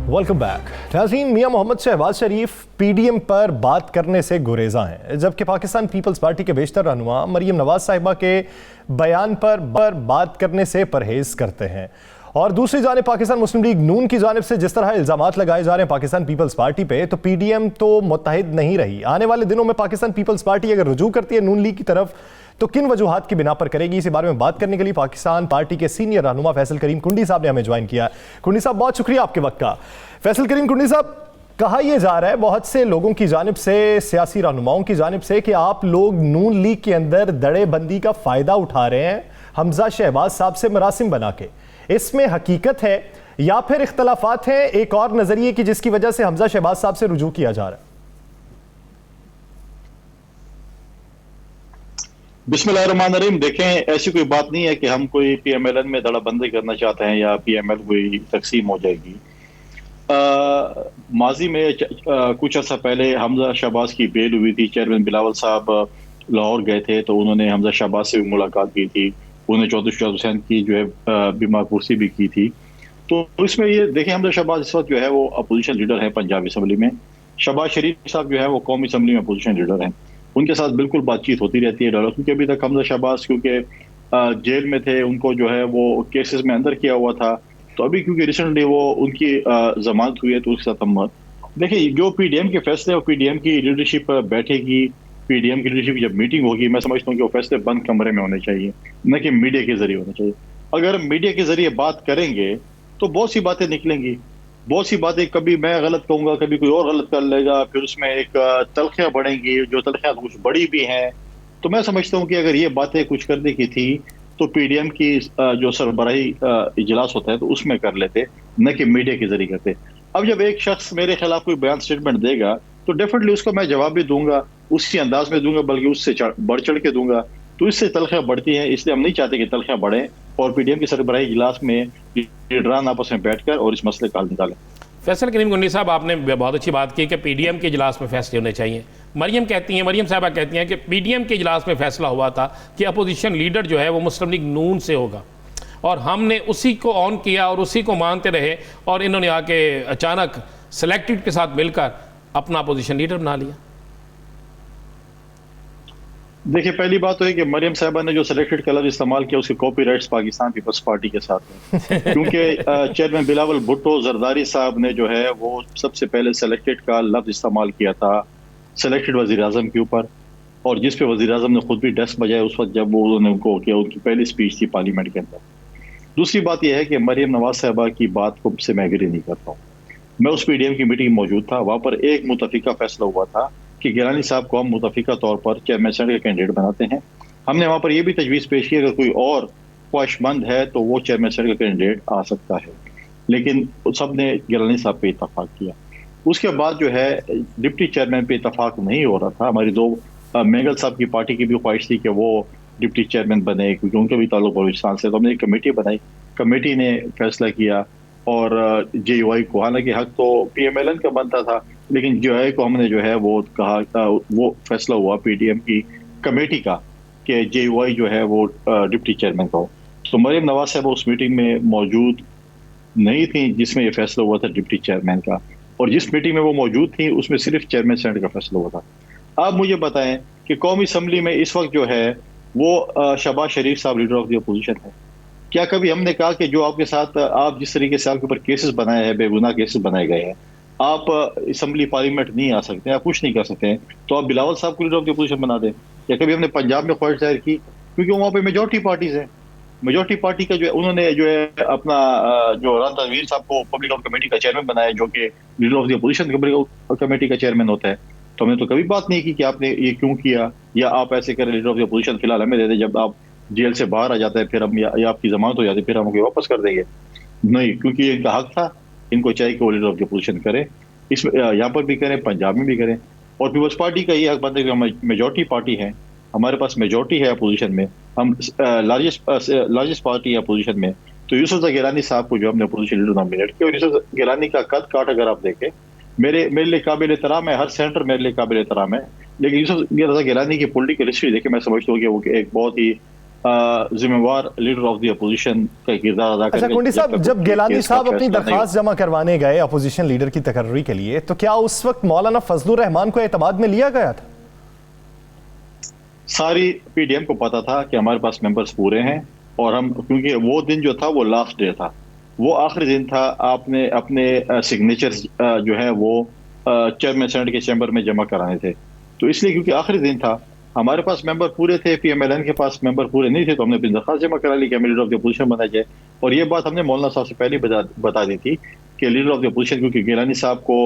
Welcome back. ناظرین, Mian Muhammad Shahbaz Sharif P D M پر بات کرنے سے گریزاں ہیں, جبکہ پاکستان پیپلز پارٹی کے بیشتر رہنما مریم نواز صاحبہ کے بیان پر بات کرنے سے پرہیز کرتے ہیں. اور دوسری جانب پاکستان مسلم لیگ نون کی جانب سے جس طرح الزامات لگائے جا رہے ہیں پاکستان پیپلز پارٹی پہ, تو پی ڈی ایم تو متحد نہیں رہی. آنے والے دنوں میں پاکستان پیپلز پارٹی اگر رجوع کرتی ہے نون لیگ کی طرف تو کن وجوہات کی بنا پر کرے گی, اسی بارے میں بات کرنے کے لیے پاکستان پارٹی کے سینئر رہنما فیصل کریم کنڈی صاحب نے ہمیں جوائن کیا. کنڈی صاحب, بہت شکریہ آپ کے وقت کا. فیصل کریم کنڈی صاحب, کہا یہ جا رہا ہے بہت سے لوگوں کی جانب سے, سیاسی رہنماؤں کی جانب سے, کہ آپ لوگ نون لیگ کے اندر دڑے بندی کا فائدہ اٹھا رہے ہیں حمزہ شہباز صاحب سے مراسم بنا کے. اس میں حقیقت ہے یا پھر اختلافات ہیں ایک اور نظریے کی جس کی وجہ سے حمزہ شہباز صاحب سے رجوع کیا جا رہا ہے؟ بسم اللہ الرحمن الرحیم. دیکھیں, ایسی کوئی بات نہیں ہے کہ ہم کوئی پی ایم ایل این میں دڑا بندی کرنا چاہتے ہیں یا پی ایم ایل کوئی تقسیم ہو جائے گی. ماضی میں کچھ عرصہ پہلے حمزہ شہباز کی بیل ہوئی تھی. چیئرمین بلاول صاحب لاہور گئے تھے تو انہوں نے حمزہ شہباز سے بھی ملاقات کی تھی. انہوں نے چودھری شجاعت حسین کی جو ہے بیمار پرسی بھی کی تھی. تو اس میں یہ دیکھیں, حمزہ شہباز اس وقت جو ہے وہ اپوزیشن لیڈر ہے پنجاب اسمبلی میں. شہباز شریف صاحب جو ہے وہ قومی اسمبلی میں اپوزیشن لیڈر ہیں. ان کے ساتھ بالکل بات چیت ہوتی رہتی ہے ڈالر, کیونکہ ابھی تک حمزہ شہباز کیونکہ جیل میں تھے, ان کو جو ہے وہ کیسز میں اندر کیا ہوا تھا. تو ابھی کیونکہ ریسنٹلی وہ ان کی ضمانت ہوئی ہے تو اس کے ساتھ ہم دیکھیں جو پی ڈی ایم کے فیصلے اور پی ڈی ایم کی لیڈرشپ بیٹھے گی, پی ڈی ایم کی لیڈرشپ کی جب میٹنگ ہوگی, میں سمجھتا ہوں کہ وہ فیصلے بند کمرے میں ہونے چاہیے, نہ کہ میڈیا کے ذریعے ہونے چاہیے. اگر میڈیا کے ذریعے بات کریں گے تو بہت سی باتیں نکلیں گی, بہت سی باتیں, کبھی میں غلط کہوں گا, کبھی کوئی اور غلط کر لے گا, پھر اس میں ایک تلخیاں بڑھیں گی, جو تلخیاں کچھ بڑی بھی ہیں. تو میں سمجھتا ہوں کہ اگر یہ باتیں کچھ کرنے کی تھی تو پی ڈی ایم کی جو سربراہی اجلاس ہوتا ہے تو اس میں کر لیتے, نہ کہ میڈیا کے ذریعے کرتے. اب جب ایک شخص میرے خلاف کوئی بیان اسٹیٹمنٹ دے گا تو ڈیفینیٹلی اس کو میں جواب بھی دوں گا, اسی انداز میں دوں گا, بلکہ اس سے بڑھ چڑھ کے دوں گا. تو اس سے تلخیاں بڑھتی ہیں, اس لیے ہم نہیں چاہتے کہ تلخیاں بڑھیں, اور پی ڈی ایم کے سربراہی اجلاس میں لیڈران آپس میں بیٹھ کر اور اس مسئلے کا حل نکالیں. فیصل کریم گنڈی صاحب, آپ نے بہت اچھی بات کی کہ پی ڈی ایم کے اجلاس میں فیصلے ہونے چاہیے. مریم صاحبہ کہتی ہیں کہ پی ڈی ایم کے اجلاس میں فیصلہ ہوا تھا کہ اپوزیشن لیڈر جو ہے وہ مسلم لیگ نون سے ہوگا, اور ہم نے اسی کو آن کیا اور اسی کو مانتے رہے, اور انہوں نے آ کے اچانک سلیکٹڈ کے ساتھ مل کر اپنا اپوزیشن لیڈر بنا لیا. دیکھیے, پہلی بات تو ہے کہ مریم صاحبہ نے جو سلیکٹڈ کا لفظ استعمال کیا اس کے copy rights Pakistan Peoples Party کے ساتھ ہیں, کیونکہ چیئرمین بلاول بھٹو زرداری صاحب نے جو ہے وہ سب سے پہلے سلیکٹڈ کا لفظ استعمال کیا تھا سلیکٹڈ وزیر اعظم کے اوپر, اور جس پہ وزیر اعظم نے خود بھی ڈیسک بجایا اس وقت جب وہ انہوں نے ان کو کیا, ان کی پہلی اسپیچ تھی پارلیمنٹ کے اندر. دوسری بات یہ ہے کہ مریم نواز صاحبہ کی بات کو سے میں ایگری نہیں کرتا ہوں. میں اس پی ڈی ایم کی میٹنگ موجود تھا, وہاں پر ایک متفقہ فیصلہ ہوا تھا کہ گیلانی صاحب کو ہم متفقہ طور پر چیئرمین سینٹ کا کینڈیڈیٹ بناتے ہیں. ہم نے وہاں پر یہ بھی تجویز پیش کی اگر کوئی اور خواہش مند ہے تو وہ چیئرمین سینٹ کا کینڈیڈیٹ آ سکتا ہے, لیکن سب نے گیلانی صاحب پہ اتفاق کیا. اس کے بعد جو ہے ڈپٹی چیئرمین پہ اتفاق نہیں ہو رہا تھا. ہماری دو مینگل صاحب کی پارٹی کی بھی خواہش تھی کہ وہ ڈپٹی چیئرمین بنے, کیونکہ ان کا بھی تعلق بلوچستان سے. تو ہم نے ایک کمیٹی بنائی, کمیٹی نے فیصلہ کیا, اور جے یو آئی کو, حالانکہ حق تو پی ایم ایل این کا بنتا تھا, لیکن جے یو آئی کو ہم نے جو ہے وہ کہا, وہ فیصلہ ہوا پی ڈی ایم کی کمیٹی کا کہ جے یو آئی جو ہے وہ ڈپٹی چیئرمین کا ہو. تو مریم نواز صاحب اس میٹنگ میں موجود نہیں تھیں جس میں یہ فیصلہ ہوا تھا ڈپٹی چیئرمین کا, اور جس میٹنگ میں وہ موجود تھیں اس میں صرف چیئرمین سینٹ کا فیصلہ ہوا تھا. آپ مجھے بتائیں کہ قومی اسمبلی میں اس وقت جو ہے وہ شہباز شریف صاحب لیڈر آف دی اپوزیشن ہے. کیا کبھی ہم نے کہا کہ جو آپ کے ساتھ آپ جس طریقے سے آپ کے اوپر کیسز بنائے ہیں, بے گناہ کیسز بنائے گئے ہیں, آپ اسمبلی پارلیمنٹ نہیں آ سکتے, آپ کچھ نہیں کر سکتے ہیں, تو آپ بلاول صاحب کو لیڈر آف دی اپوزیشن بنا دیں؟ یا کبھی ہم نے پنجاب میں خواہش ظاہر کی, کیونکہ وہاں پہ میجورٹی پارٹیز ہیں, میجورٹی پارٹی کا جو ہے انہوں نے جو ہے اپنا جو رانا تنویر صاحب کو پبلک آف کمیٹی کا چیئرمین بنایا, جو کہ leader of the opposition public committee کا چیئرمین ہوتا ہے. تو ہم نے تو کبھی بات نہیں کی کہ آپ نے یہ کیوں کیا, یا آپ ایسے کریں لیڈر آف دی اپوزیشن فی الحال ہمیں دے دیں, جب آپ جیل سے باہر آ جاتا ہے پھر ہم یا آپ کی ضمانت ہو جاتی ہے پھر ہم واپس کر دیں گے. نہیں, کیونکہ یہ ان کا حق تھا, ان کو چاہیے کہ وہ لیڈر آف دی اپوزیشن کرے, اس میں یہاں پر بھی کریں, پنجاب میں بھی کریں. اور پیپلز پارٹی کا یہ حق بنتا ہے کہ ہم میجورٹی پارٹی ہیں, ہمارے پاس میجورٹی ہے اپوزیشن میں, ہم لارجسٹ پارٹی ہے اپوزیشن میں. تو یوسف رضا گیلانی صاحب کو جو ہم نے اپوزیشن لیڈر نامینیٹ کیا, اور یوسف گیلانی کا قد کاٹ اگر آپ دیکھیں میرے لیے قابل احترام ہے, ہر سینٹر میرے لیے قابل احترام ہے, لیکن یوسف رضا گیلانی کی پولیٹیکل ہسٹری دیکھیں میں سمجھتا ہوں کہ وہ ایک بہت ہی ذمہ وار لیڈر آف دی اپوزیشن کا کردار ادا کرتے ہیں. کنڈی صاحب, جب گیلانی صاحب اپنی درخواست جمع کروانے گئے اپوزیشن لیڈر کی تقرری کے لیے, تو کیا اس وقت مولانا فضل الرحمان کو اعتماد میں لیا گیا تھا؟ ساری پی ڈی ایم کو پتا تھا کہ ہمارے پاس ممبرز پورے ہیں, اور ہم کیونکہ وہ دن جو تھا وہ لاسٹ ڈے تھا, وہ آخری دن تھا, آپ نے اپنے سگنیچر جو ہے وہ چیئرمین سینٹ کے چیمبر میں جمع کرانے تھے. تو اس لیے کیونکہ آخری دن تھا, ہمارے پاس ممبر پورے تھے, پی ایم ایل این کے پاس ممبر پورے نہیں تھے, تو ہم نے اپنی درخواست جمع کرا لی کہ ہمیں لیڈر آف دی اپوزیشن بنایا جائے. اور یہ بات ہم نے مولانا صاحب سے پہلے بتا دی تھی کہ لیڈر آف دی اپوزیشن, کیونکہ گیلانی صاحب کو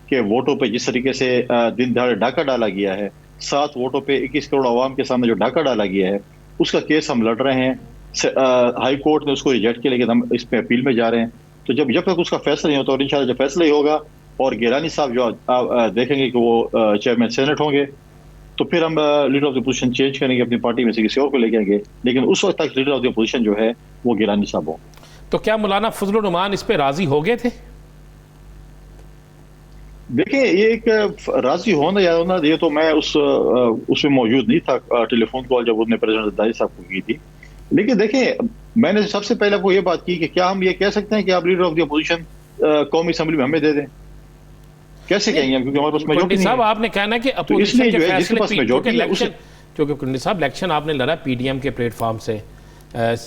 کہ ووٹوں پہ جس طریقے سے دن دہاڑے ڈاکہ ڈالا گیا ہے, 7 ووٹوں پہ 21 کروڑ عوام کے سامنے جو ڈاکہ ڈالا گیا ہے, اس کا کیس ہم لڑ رہے ہیں. ہائی کورٹ نے اس کو ریجیکٹ کیا, لیکن ہم اس پہ اپیل میں جا رہے ہیں. تو جب تک اس کا فیصلہ نہیں ہوتا, اور انشاءاللہ جب فیصلہ ہی ہوگا اور گیلانی صاحب جو دیکھیں گے کہ وہ چیئرمین سینٹ ہوں گے, تو پھر ہم leader of the opposition change کریں گے, اپنی پارٹی میں سے کسی اور کو لے جائیں گے, لیکن اس وقت تک لیڈر آف دی اپوزیشن جو ہے وہ گیلانی صاحب ہوں. تو کیا مولانا فضل الرحمان اس پہ راضی ہو گئے تھے؟ دیکھیں, یہ ایک راضی ہونا یا ہونا, یہ تو میں اس میں موجود نہیں تھا, ٹیلی فون کال جب انہوں نے پریزیڈنٹ زرداری صاحب کو کی تھی. لیکن دیکھیں, میں نے سب سے پہلے وہ یہ بات کی کہ کیا ہم یہ کہہ سکتے ہیں کہ آپ لیڈر آف دی اپوزیشن قومی اسمبلی میں ہمیں دے دیں؟ کیسے کہیں گے, کیونکہ ہمارے پاس میجورٹی نہیں ہے. صاحب آپ نے کہنا کہ اپوزیشن کے فیصلے, کیونکہ کنڈی صاحب الیکشن آپ نے لڑا پی ڈی ایم کے پلیٹ فارم سے,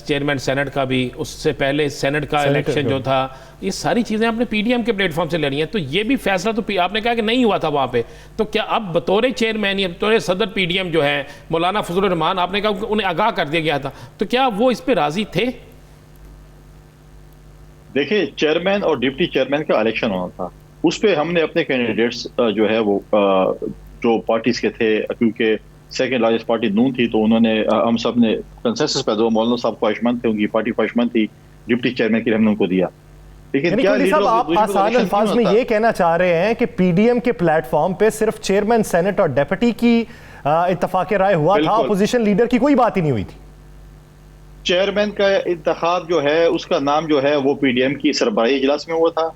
چیئرمین سینٹ کا بھی, اس سے پہلے سینٹ کا الیکشن جو تھا, یہ ساری چیزیں آپ نے پی ڈی ایم کے پلیٹ فارم سے لڑی ہیں. تو یہ بھی فیصلہ تو آپ نے کہا کہ نہیں ہوا تھا وہاں پہ, تو کیا اب بطور چیئرمین یا بطور صدر پی ڈی ایم جو ہے مولانا فضل الرحمان, آپ نے کہا انہیں آگاہ کر دیا گیا تھا, تو کیا وہ اس پہ راضی تھے؟ دیکھیں, چیئرمین اور ڈپٹی چیئرمین کا الیکشن ہونا تھا, اس پہ ہم نے اپنے کینڈیڈیٹس جو ہے وہ جو پارٹیز کے تھے, کیونکہ سیکنڈ لارجسٹ پارٹی نون تھی, تو انہوں نے ہم سب نے کنسنسس پہ دو, مولانا صاحب خواہشمند تھے, ان کی پارٹی خواہشمند تھی, ڈپٹی چیئرمین کے لیے ہم نے ان کو دیا. لیکن کیا صاحب آپ آسان الفاظ میں یہ کہنا چاہ رہے ہیں کہ پی ڈی ایم کے پلیٹ فارم پہ صرف چیئرمین سینٹ اور ڈیپٹی کی اتفاق رائے ہوا تھا, اپوزیشن لیڈر کی کوئی بات ہی نہیں ہوئی تھی؟ چیئرمین کا انتخاب جو ہے اس کا نام جو ہے وہ پی ڈی ایم کی سربراہی اجلاس میں ہوا تھا.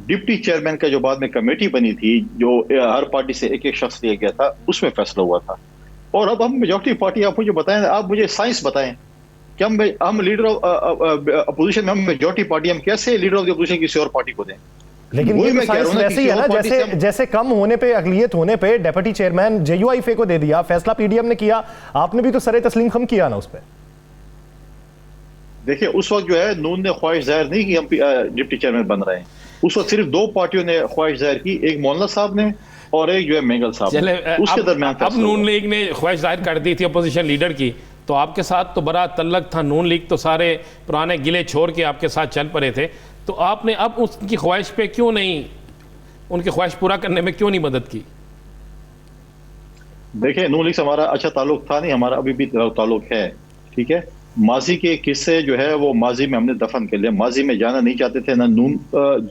ڈپٹی چیئرمین کا جو بعد میں کمیٹی بنی تھی جو ہر پارٹی سے ایک ایک شخص لیا گیا تھا, اس میں فیصلہ ہوا تھا. اور اب ہم میجورٹی پارٹی, آپ مجھے بتائیں, آپ مجھے سائنس بتائیں کہ ہم لیڈر آف اپوزیشن میں, ہم میجورٹی پارٹی, ہم کیسے لیڈر آف دی اپوزیشن کسی اور پارٹی کو دیں؟ لیکن یہ سائنس ویسے ہی ہے نا, جیسے کم ہونے پہ, اقلیت ہونے پہ ڈیپٹی چیئرمین جے یو آئی فے کو دے دیا, فیصلہ پی ڈی ایم نے کیا, آپ نے بھی تو سر تسلیم خم کیا نا اس پہ. دیکھیں اس وقت جو ہے نون نے خواہش ظاہر نہیں کی ہم ڈپٹی چیئرمین بن رہے ہیں. اس وقت صرف دو پارٹیوں نے خواہش ظاہر کی, ایک مولانا صاحب نے اور ایک جو ہے مینگل صاحب. اس کے درمیان اب نون لیگ نے خواہش ظاہر کر دی تھی اپوزیشن لیڈر کی, تو آپ کے ساتھ تو بڑا تعلق تھا, نون لیگ تو سارے پرانے گلے چھوڑ کے آپ کے ساتھ چل پڑے تھے, تو آپ نے اب اس کی خواہش پہ کیوں نہیں, ان کی خواہش پورا کرنے میں کیوں نہیں مدد کی؟ دیکھیں نون لیگ سے ہمارا اچھا تعلق تھا نہیں, ہمارا ابھی بھی تعلق ہے, ٹھیک ہے. ماضی کے قصے جو ہے وہ ماضی میں ہم نے دفن کر لیا. ماضی میں جانا نہیں چاہتے تھے, نہ نون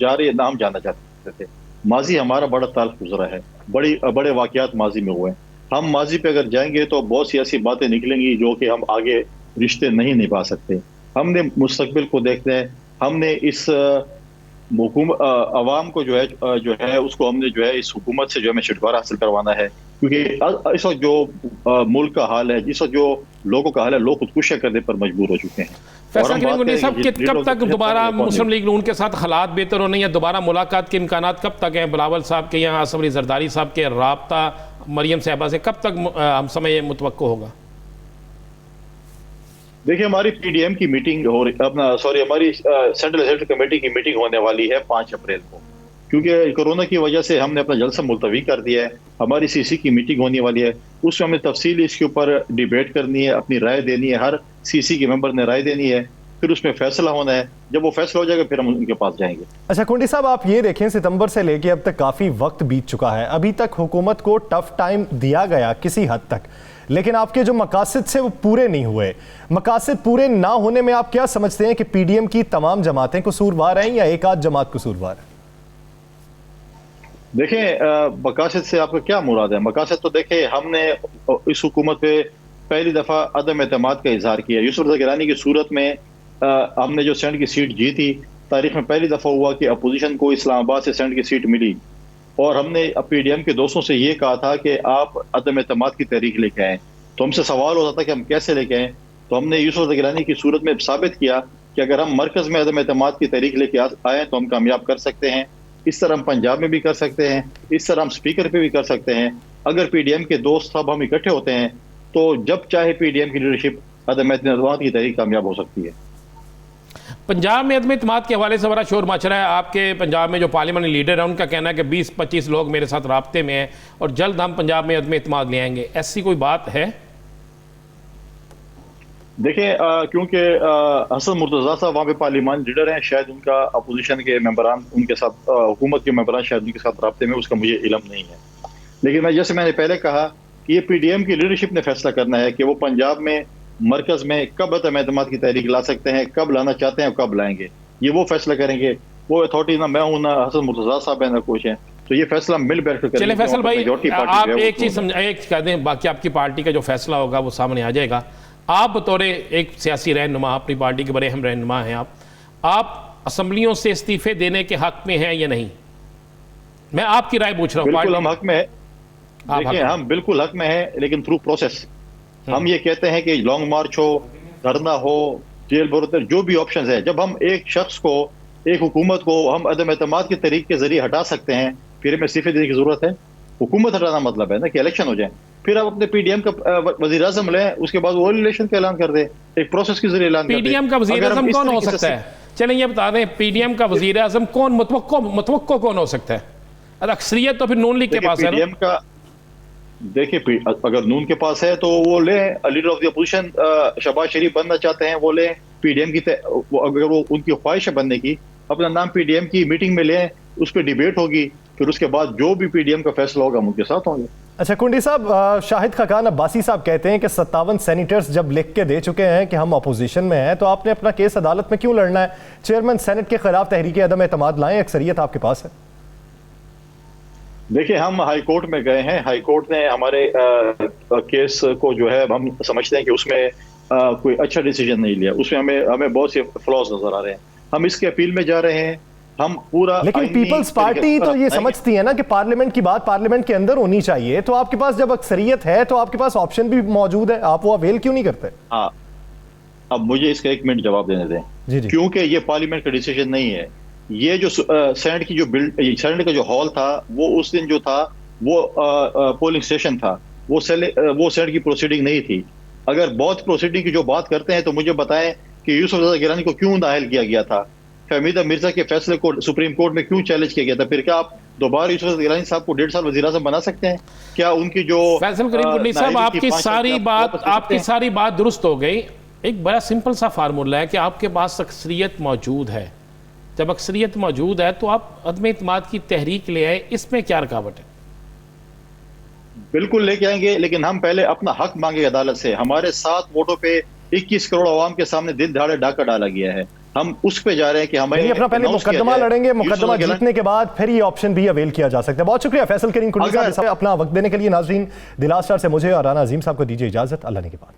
جا رہے, نہ ہم جانا چاہتے تھے. ماضی ہمارا بڑا تعلق گزرا ہے, بڑے واقعات ماضی میں ہوئے ہیں. ہم ماضی پہ اگر جائیں گے تو بہت سی ایسی باتیں نکلیں گی جو کہ ہم آگے رشتے نہیں نبھا سکتے. ہم نے مستقبل کو دیکھنا ہے, ہم نے اس عوام کو جو ہے اس کو ہم نے جو ہے اس حکومت سے جو ہے چھٹکارا حاصل کروانا ہے, کیونکہ اس وقت جو ملک کا حال ہے, جس وقت جو لوگوں کا حال ہے, لوگ خودکشیاں کرنے پر مجبور ہو چکے ہیں. فیصل کریم صاحب کب تک دوبارہ مسلم لیگ نون کے ساتھ حالات بہتر ہونے یا دوبارہ ملاقات کے امکانات کب تک ہیں؟ بلاول صاحب کے یہاں, آصف علی زرداری صاحب کے رابطہ مریم صاحبہ سے کب تک ہم سمے متوقع ہوگا؟ دیکھیں ہماری پی ڈی ایم کی میٹنگ ہماری سینٹرل ایگزیکٹو کمیٹی کی میٹنگ ہونے والی ہے 5 اپریل کو, کیونکہ کورونا کی وجہ سے ہم نے اپنا جلسہ ملتوی کر دیا ہے. ہماری سی سی کی میٹنگ ہونے والی ہے, اس میں ہم نے تفصیلی اس کے اوپر ڈیبیٹ کرنی ہے, اپنی رائے دینی ہے, ہر سی سی کے ممبر نے رائے دینی ہے, پھر اس میں فیصلہ ہونا ہے. جب وہ فیصلہ ہو جائے گا پھر ہم ان کے پاس جائیں گے. اچھا کنڈی صاحب, آپ یہ دیکھیں ستمبر سے لے کے اب تک کافی وقت بیت چکا ہے, ابھی تک حکومت کو ٹف ٹائم دیا گیا کسی حد تک, لیکن آپ کے جو مقاصد سے وہ پورے نہیں ہوئے. مقاصد پورے نہ ہونے میں آپ کیا سمجھتے ہیں کہ پی ڈی ایم کی تمام جماعتیں قصوروار ہیں یا ایک آدھ جماعت قصوروار ہے؟ دیکھیں مقاصد سے آپ کا کیا مراد ہے؟ مقاصد تو دیکھیں ہم نے اس حکومت پہ پہلی دفعہ عدم اعتماد کا اظہار کیا. یوسف رضا گیلانی کی صورت میں ہم نے جو سینٹ کی سیٹ جیتی, تاریخ میں پہلی دفعہ ہوا کہ اپوزیشن کو اسلام آباد سے سینٹ کی سیٹ ملی, اور ہم نے پی ڈی ایم کے دوستوں سے یہ کہا تھا کہ آپ عدم اعتماد کی تحریک لے کے آئیں. تو ہم سے سوال ہوتا تھا کہ ہم کیسے لے کے آئیں, تو ہم نے یوسف رضا گیلانی کی صورت میں ثابت کیا کہ اگر ہم مرکز میں عدم اعتماد کی تحریک لے کے آئیں تو ہم کامیاب کر سکتے ہیں. اس طرح ہم پنجاب میں بھی کر سکتے ہیں, اس طرح ہم اسپیکر پہ بھی کر سکتے ہیں. اگر پی ڈی ایم کے دوست صاحب ہم اکٹھے ہوتے ہیں تو جب چاہے پی ڈی ایم کی لیڈرشپ عدم اعتماد کی تحریک کامیاب ہو سکتی ہے. پنجاب میں عدم اعتماد کے حوالے سے بڑا شور مچ رہا ہے. آپ کے پنجاب میں جو پارلیمنٹ لیڈر ہیں ان کا کہنا ہے کہ 20-25 لوگ میرے ساتھ رابطے میں ہیں اور جلد ہم پنجاب میں عدم اعتماد لے آئیں گے. ایسی کوئی بات ہے؟ دیکھیں کیونکہ حسن مرتضیٰ صاحب وہاں پہ پارلیمان لیڈر ہیں, شاید ان کا اپوزیشن کے ممبران ان کے ساتھ, حکومت کے ممبران شاید ان کے ساتھ رابطے میں, اس کا مجھے علم نہیں ہے. لیکن جیسے میں نے پہلے کہا کہ یہ پی ڈی ایم کی لیڈرشپ نے فیصلہ کرنا ہے کہ وہ پنجاب میں مرکز میں کب عدم اعتماد کی تحریک لا سکتے ہیں, کب لانا چاہتے ہیں اور کب لائیں گے, یہ وہ فیصلہ کریں گے. وہ اتھارٹی نہ میں ہوں, نہ حسن مرتضیٰ صاحب ہیں, نہ کچھ ہیں, تو یہ فیصلہ مل بیٹھ کر کریں گے. چلیں فیصل بھائی, آپ ایک چیز ایک کہہ دیں, باقی آپ کی پارٹی کا جو فیصلہ ہوگا وہ سامنے آ جائے گا. آپ بطور ایک سیاسی رہنما, اپنی پارٹی کے بڑے اہم رہنما ہیں, آپ اسمبلیوں سے استعفے دینے کے حق میں ہیں یا نہیں؟ میں آپ کی رائے پوچھ رہا ہوں. بالکل ہم حق میں ہیں. دیکھیں ہم بالکل حق میں ہیں, لیکن تھرو پروسیس. ہم یہ کہتے ہیں کہ لانگ مارچ ہو, دھرنا ہو, جیل بروتر, جو بھی آپشنز ہے, جب ہم ایک شخص کو, ایک حکومت کو ہم عدم اعتماد کی تحریک کے ذریعے ہٹا سکتے ہیں, پھر ہمیں استعفے دینے کی ضرورت ہے. حکومت ہٹانا مطلب ہے نا کہ الیکشن ہو جائیں, پھر آپ اپنے پی ڈی ایم کا وزیر اعظم لیں, اس کے بعد وہ الیکشن کا اعلان کر دیں, ایک پروسیس کے ذریعے اعلان کر دیں. پی ڈی ایم کا وزیر اعظم کون ہو سکتا ہے؟ چلیں یہ بتا دیں, پی ڈی ایم کا وزیر اعظم کون متوقع کون ہو سکتا ہے؟ اکثریت تو پھر نون لیگ کے پاس ہے. پی ڈی ایم کا دیکھیں اگر نون کے پاس ہے تو وہ لیں, leader of the opposition Shahbaz Sharif بننا چاہتے ہیں وہ لیں. پی ڈی ایم کی اگر وہ ان کی خواہش ہے بننے کی, اپنا نام پی ڈی ایم کی میٹنگ میں لیں, اس پہ ڈیبیٹ ہوگی, پھر اس کے بعد جو بھی پی ڈی ایم کا فیصلہ ہوگا ہم ان کے ساتھ ہوں گے. اچھا کنڈی صاحب، شاہد خاقان عباسی صاحب کہتے ہیں کہ 57 سینیٹرز جب لکھ کے دے چکے ہیں کہ ہم اپوزیشن میں ہیں تو آپ نے اپنا کیس عدالت میں کیوں لڑنا ہے؟ چیئرمین سینٹ کے خلاف تحریک عدم اعتماد لائیں، اکثریت آپ کے پاس ہے۔ دیکھیں ہم ہائی کورٹ میں گئے ہیں، ہائی کورٹ نے ہمارے کیس کو جو ہے ہم سمجھتے ہیں کہ اس میں کوئی اچھا ڈیسیجن نہیں لیا، اس میں ہمیں بہت سے فلاز نظر آ رہے ہیں، ہم اس کے اپیل میں جا رہے ہیں، ہم پورا لیکن پیپلز پارٹی تو یہ سمجھتی ہے نا کہ پارلیمنٹ کی بات پارلیمنٹ کے اندر ہونی چاہیے، تو آپ کے پاس جب اکثریت ہے تو آپ کے پاس آپشن بھی موجود ہے، آپ وہ اویل کیوں نہیں کرتے؟ ہاں اب مجھے اس کا 1 منٹ جواب دینے دیں۔ جی کیونکہ یہ پارلیمنٹ کا ڈیسیجن نہیں ہے، یہ جو سینٹ کی جو سینٹ کا جو ہال تھا وہ اس دن جو تھا وہ پولنگ اسٹیشن تھا، وہ سینٹ کی پروسیڈنگ نہیں تھی۔ اگر بہت پروسیڈنگ کی جو بات کرتے ہیں تو مجھے بتائیں کہ یوسف رضا گیلانی کو کیوں نااہل کیا گیا تھا، حمیدہ مرزا کے فیصلے کو سپریم کورٹ میں کیوں چیلنج کیا گیا تھا؟ پھر کیا آپ دوبارہ یوسف رضا گیلانی صاحب کو 1.5 سال وزیر اعظم بنا سکتے ہیں؟ کیا ان کی جو فیصل کریم کنڈی صاحب آپ کی ساری بات درست ہو گئی، ایک بڑا سمپل سا فارمولا ہے کہ آپ کے پاس اکثریت موجود ہے، جب اکثریت موجود ہے تو آپ عدم اعتماد کی تحریک لے آئے، اس میں کیا رکاوٹ ہے؟ بالکل لے کے آئیں گے، لیکن ہم پہلے اپنا حق مانگے عدالت سے۔ ہمارے 7 ووٹوں پہ 21 کروڑ عوام کے سامنے دن دہاڑے ڈاکہ ڈالا گیا ہے، ہم اس پہ جا رہے ہیں کہ ہمیں اپنا پہلے مقدمہ لڑیں گے، مقدمہ جیتنے کے بعد پھر یہ آپشن بھی اویل کیا جا سکتا ہے۔ بہت شکریہ فیصل کریم کنڈی صاحب اپنا وقت دینے کے لیے۔ ناظرین، دی لاسٹ آور سے مجھے اور رانا عظیم صاحب کو دیجیے اجازت، اللہ نے کے بعد۔